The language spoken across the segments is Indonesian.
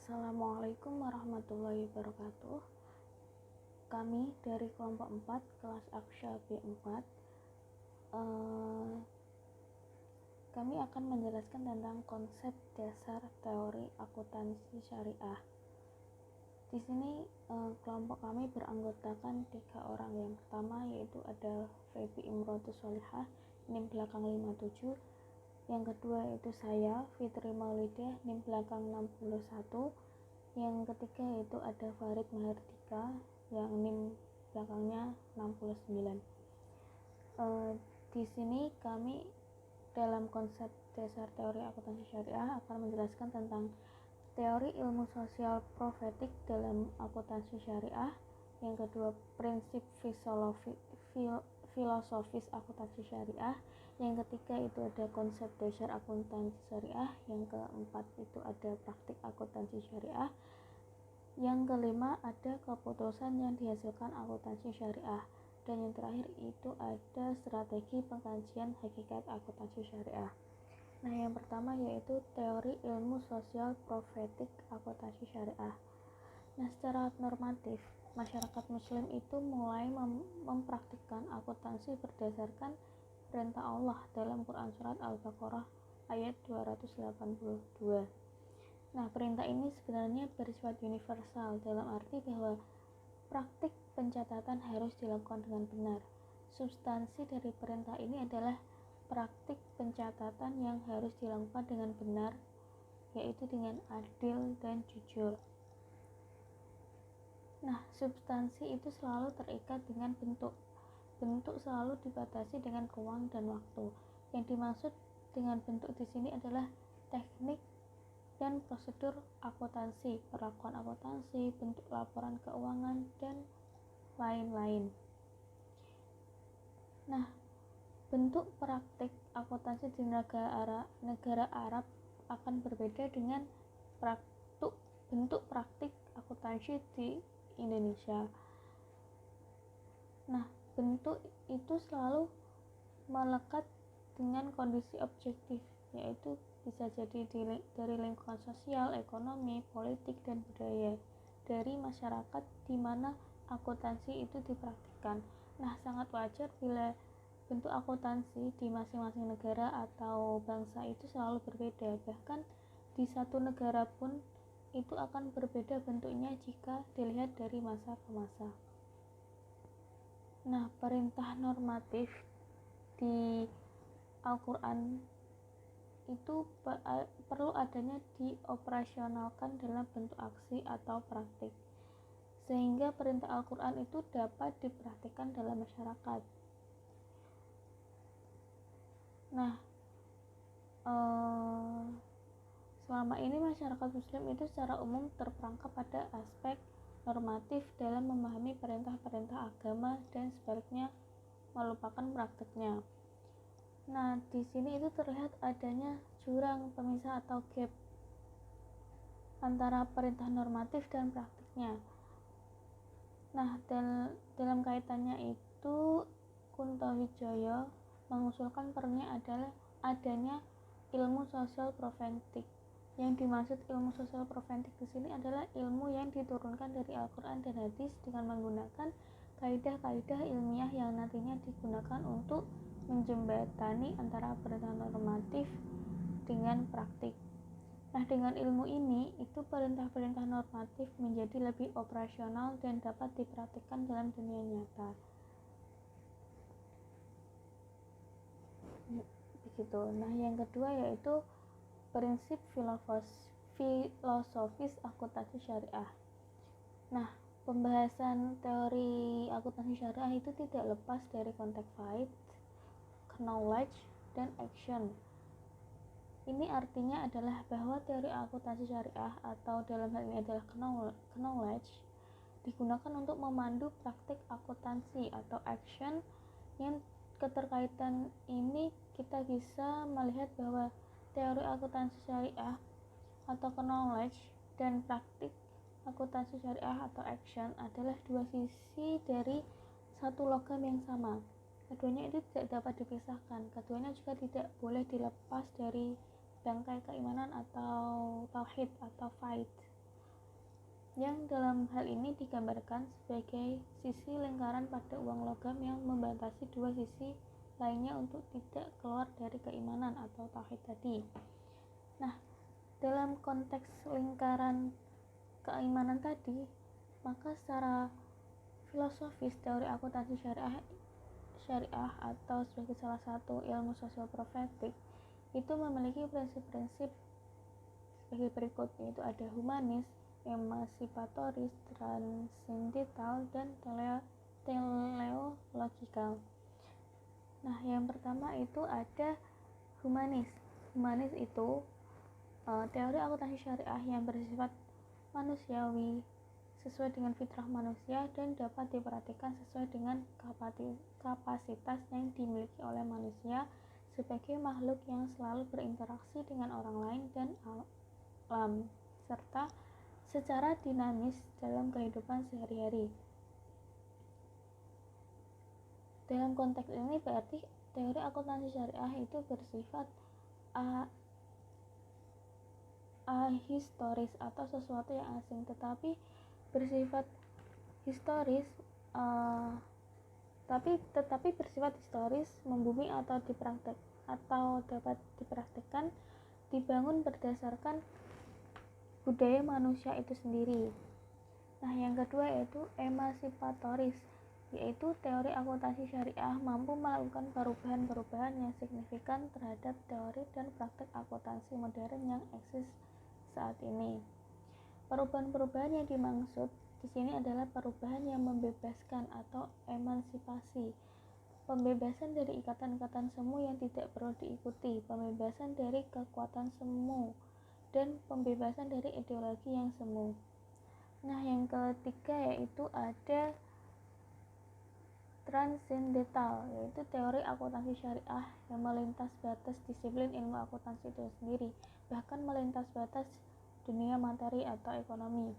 Assalamualaikum warahmatullahi wabarakatuh. Kami dari kelompok 4 kelas Aksya B4 kami akan menjelaskan tentang konsep dasar teori akuntansi syariah. Di sini kelompok kami beranggotakan 3 orang. Yang pertama yaitu ada Febi Imrotus Solihah, NIM belakang 57. Yang kedua yaitu saya, Fitri Maulidah, NIM belakang 61. Yang ketiga yaitu ada Farid Mahardika, yang NIM belakangnya 69. Di sini kami dalam konsep dasar teori akuntansi syariah akan menjelaskan tentang teori ilmu sosial profetik dalam akuntansi syariah. Yang kedua, prinsip filosofis akuntansi syariah. Yang ketiga itu ada konsep dasar akuntansi syariah. Yang keempat itu ada praktik akuntansi syariah. Yang kelima ada keputusan yang dihasilkan akuntansi syariah. Dan yang terakhir itu ada strategi pengkajian hakikat akuntansi syariah. Nah, yang pertama yaitu teori ilmu sosial profetik akuntansi syariah. Nah, secara normatif, masyarakat muslim itu mulai mempraktikkan akuntansi berdasarkan perintah Allah dalam Quran Surat Al-Baqarah ayat 282. Nah, perintah ini sebenarnya bersifat universal dalam arti bahwa praktik pencatatan harus dilakukan dengan benar. Substansi dari perintah ini adalah praktik pencatatan yang harus dilakukan dengan benar, yaitu dengan adil dan jujur. Nah, substansi itu selalu terikat dengan bentuk. Bentuk selalu dibatasi dengan ruang dan waktu. Yang dimaksud dengan bentuk di sini adalah teknik dan prosedur akuntansi, perlakuan akuntansi, bentuk laporan keuangan, dan lain-lain. Nah, bentuk praktik akuntansi di negara Arab akan berbeda dengan bentuk praktik akuntansi di Indonesia. Nah, bentuk itu selalu melekat dengan kondisi objektif, yaitu bisa jadi dari lingkungan sosial, ekonomi, politik, dan budaya dari masyarakat di mana akuntansi itu dipraktikkan. Nah, sangat wajar bila bentuk akuntansi di masing-masing negara atau bangsa itu selalu berbeda. Bahkan di satu negara pun itu akan berbeda bentuknya jika dilihat dari masa ke masa. Nah, perintah normatif di Al-Quran itu perlu adanya dioperasionalkan dalam bentuk aksi atau praktik, sehingga perintah Al-Quran itu dapat dipraktikkan dalam masyarakat. Nah, selama ini masyarakat muslim itu secara umum terperangkap pada aspek normatif dalam memahami perintah-perintah agama dan sebaliknya melupakan praktiknya. Nah, di sini itu terlihat adanya jurang pemisah atau gap antara perintah normatif dan praktiknya. Nah, dalam kaitannya itu Kuntowijoyo mengusulkan perlunya adalah adanya ilmu sosial profetik. Yang dimaksud ilmu sosial profetik di sini adalah ilmu yang diturunkan dari Al-Quran dan Hadis dengan menggunakan kaidah-kaidah ilmiah yang nantinya digunakan untuk menjembatani antara perintah normatif dengan praktik. Nah, dengan ilmu ini, itu perintah-perintah normatif menjadi lebih operasional dan dapat dipraktikkan dalam dunia nyata. Begitu. Nah, yang kedua yaitu prinsip filosofis akuntansi syariah. Nah, pembahasan teori akuntansi syariah itu tidak lepas dari konteks faith, knowledge, dan action. Ini artinya adalah bahwa teori akuntansi syariah atau dalam hal ini adalah knowledge digunakan untuk memandu praktik akuntansi atau action. Yang keterkaitan ini kita bisa melihat bahwa teori akuntansi syariah atau knowledge dan praktik akuntansi syariah atau action adalah dua sisi dari satu logam yang sama. Keduanya itu tidak dapat dipisahkan. Keduanya juga tidak boleh dilepas dari bangkai keimanan atau tauhid atau faith. yang dalam hal ini digambarkan sebagai sisi lingkaran pada uang logam yang membatasi dua sisi lainnya untuk tidak keluar dari keimanan atau tauhid tadi. Nah, dalam konteks lingkaran keimanan tadi, maka secara filosofis teori akuntansi syariah atau sebagai salah satu ilmu sosial profetik itu memiliki prinsip-prinsip sebagai berikut, yaitu ada humanis, emansipatoris, transendental, dan teleologikal. Nah, yang pertama itu ada humanis. Humanis itu teori akuntansi syariah yang bersifat manusiawi, sesuai dengan fitrah manusia dan dapat diperhatikan sesuai dengan kapasitas yang dimiliki oleh manusia sebagai makhluk yang selalu berinteraksi dengan orang lain dan alam, serta secara dinamis dalam kehidupan sehari-hari. Dalam konteks ini berarti teori akuntansi syariah itu bersifat ahistoris atau sesuatu yang asing, tetapi bersifat historis tetapi bersifat historis, membumi atau dapat dipraktikkan, dibangun berdasarkan budaya manusia itu sendiri. Nah, yang kedua yaitu emansipatoris, yaitu teori akuntansi syariah mampu melakukan perubahan-perubahan yang signifikan terhadap teori dan praktik akuntansi modern yang eksis saat ini. Perubahan-perubahan yang dimaksud di sini adalah perubahan yang membebaskan atau emansipasi, pembebasan dari ikatan-ikatan semu yang tidak perlu diikuti, pembebasan dari kekuatan semu, dan pembebasan dari ideologi yang semu. Nah, yang ketiga yaitu ada transendental, yaitu teori akuntansi syariah yang melintas batas disiplin ilmu akuntansi itu sendiri, bahkan melintas batas dunia materi atau ekonomi.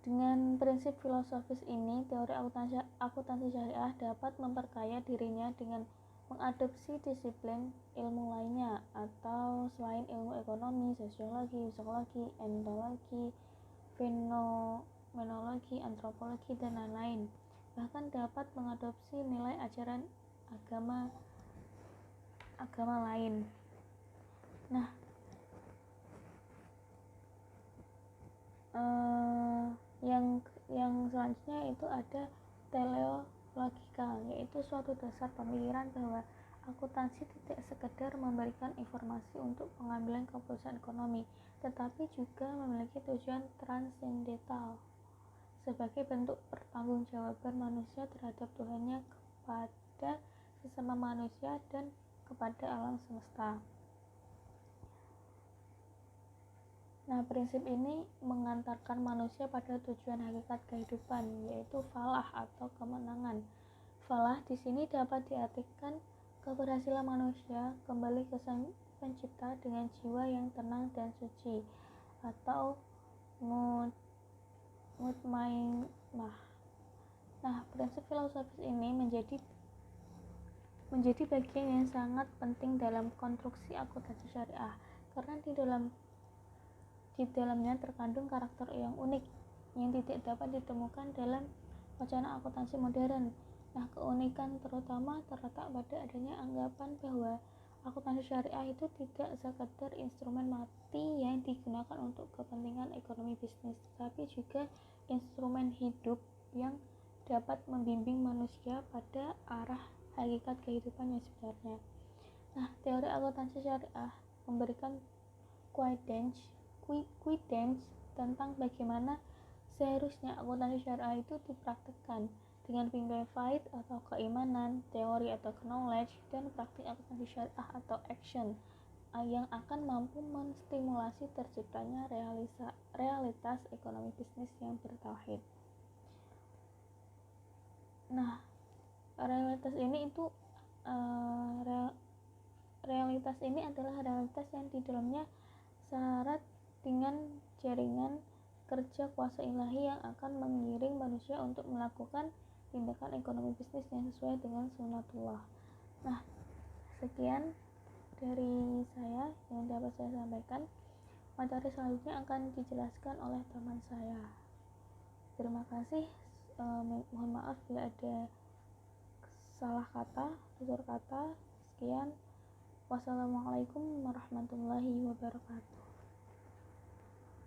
Dengan prinsip filosofis ini, teori akuntansi syariah dapat memperkaya dirinya dengan mengadopsi disiplin ilmu lainnya atau selain ilmu ekonomi, sosiologi, psikologi, etnologi, fenomenologi, antropologi, dan lain-lain. Bahkan dapat mengadopsi nilai ajaran agama lain. Nah, yang selanjutnya itu ada teleologikal, yaitu suatu dasar pemikiran bahwa akuntansi tidak sekedar memberikan informasi untuk pengambilan keputusan ekonomi, tetapi juga memiliki tujuan transendental sebagai bentuk pertanggungjawaban manusia terhadap Tuhannya, kepada sesama manusia, dan kepada alam semesta. Nah, prinsip ini mengantarkan manusia pada tujuan hakikat kehidupan, yaitu falah atau kemenangan. Falah di sini dapat diartikan keberhasilan manusia kembali ke Sang Pencipta dengan jiwa yang tenang dan suci, atau mutmainnah. Nah, prinsip filosofis ini menjadi bagian yang sangat penting dalam konstruksi akuntansi syariah, karena di dalamnya terkandung karakter yang unik yang tidak dapat ditemukan dalam wacana akuntansi modern. Nah, keunikan terutama terletak pada adanya anggapan bahwa akuntansi syariah itu tidak sekedar instrumen mati yang digunakan untuk kepentingan ekonomi bisnis, tetapi juga instrumen hidup yang dapat membimbing manusia pada arah hakikat kehidupan yang sebenarnya. Nah, teori akuntansi syariah memberikan guidance tentang bagaimana seharusnya akuntansi syariah itu dipraktikkan dengan pintu faith atau keimanan, teori atau knowledge, dan praktik akuntansi syariah atau action yang akan mampu menstimulasi terciptanya realitas ekonomi bisnis yang bertauhid. Nah, realitas ini adalah realitas yang di dalamnya syarat dengan jaringan kerja kuasa ilahi yang akan mengiring manusia untuk melakukan tindakan ekonomi bisnis yang sesuai dengan sunnatullah. Nah, sekian dari saya yang dapat saya sampaikan. Materi selanjutnya akan dijelaskan oleh teman saya. Terima kasih. Mohon maaf bila ada salah kata, tutur kata. Sekian. Wassalamualaikum warahmatullahi wabarakatuh.